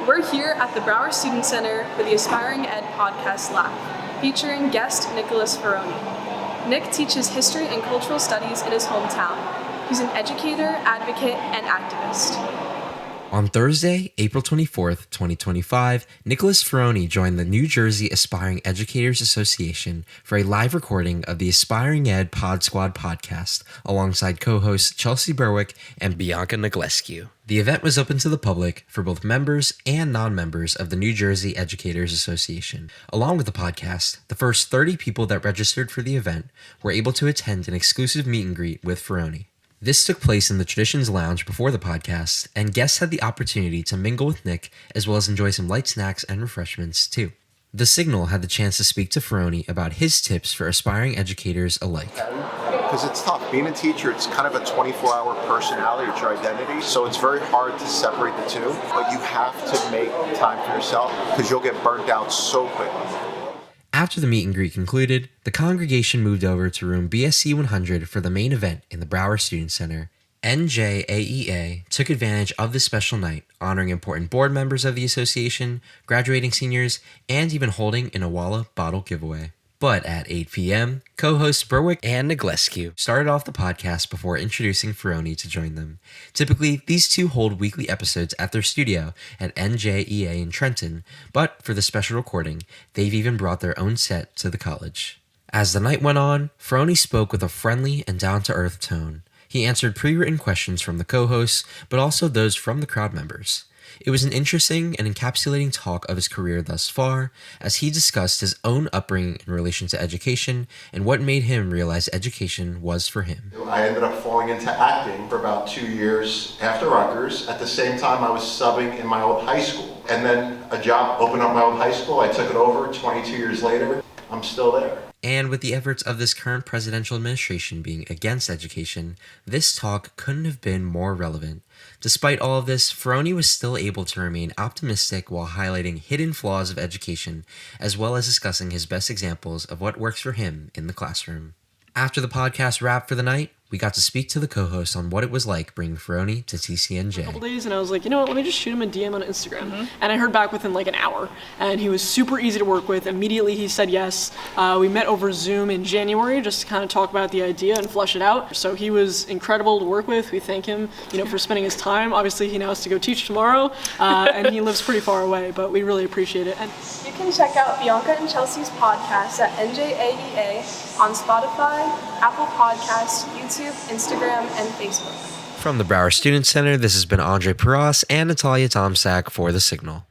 We're here at the Broward Student Center for the Aspiring Ed Podcast Live, featuring guest Nicholas Ferroni. Nick teaches history and cultural studies in his hometown. He's an educator, advocate, and activist. On Thursday, April 24th, 2025, Nicholas Ferroni joined the New Jersey Aspiring Educators Association for a live recording of the Aspiring Ed PodSquad Podcast alongside co-hosts Chelsea Berwick and Bianca Nicolescu. The event was open to the public for both members and non-members of the New Jersey Educators Association. Along with the podcast, the first 30 people that registered for the event were able to attend an exclusive meet and greet with Ferroni. This took place in the Traditions Lounge before the podcast, and guests had the opportunity to mingle with Nick as well as enjoy some light snacks and refreshments too. The Signal had the chance to speak to Ferroni about his tips for aspiring educators alike. Because it's tough. Being a teacher, it's kind of a 24-hour personality, it's your identity, so it's very hard to separate the two, but you have to make time for yourself because you'll get burnt out so quickly. After the meet and greet concluded, the congregation moved over to room BSC 100 for the main event in the Broward Student Center. NJAEA took advantage of this special night, honoring important board members of the association, graduating seniors, and even holding an Awala bottle giveaway. But at 8 p.m., co-hosts Berwick and Nicolescu started off the podcast before introducing Ferroni to join them. Typically, these two hold weekly episodes at their studio at NJAEA in Trenton, but for the special recording, they've even brought their own set to the college. As the night went on, Ferroni spoke with a friendly and down-to-earth tone. He answered pre-written questions from the co-hosts, but also those from the crowd members. It was an interesting and encapsulating talk of his career thus far, as he discussed his own upbringing in relation to education and what made him realize education was for him. I ended up falling into acting for about 2 years after Rutgers. At the same time, I was subbing in my old high school. And then a job opened up my old high school. I took it over 22 years later. I'm still there. And with the efforts of this current presidential administration being against education, this talk couldn't have been more relevant. Despite all of this, Ferroni was still able to remain optimistic while highlighting hidden flaws of education, as well as discussing his best examples of what works for him in the classroom. After the podcast wrapped for the night, we got to speak to the co-host on what it was like bringing Ferroni to TCNJ. A couple days, and I was like, you know what, let me just shoot him a DM on Instagram. And I heard back within like an hour, and he was super easy to work with. Immediately he said yes. We met over Zoom in January just to kind of talk about the idea and flesh it out. So he was incredible to work with. We thank him, for spending his time. Obviously he now has to go teach tomorrow, and he lives pretty far away, but we really appreciate it. And you can check out Bianca and Chelsea's podcast at NJAEA on Spotify, Apple Podcasts, YouTube, Instagram, and Facebook. From the Broward Student Center, this has been Andre Peras and Natalia Tomczak for The Signal.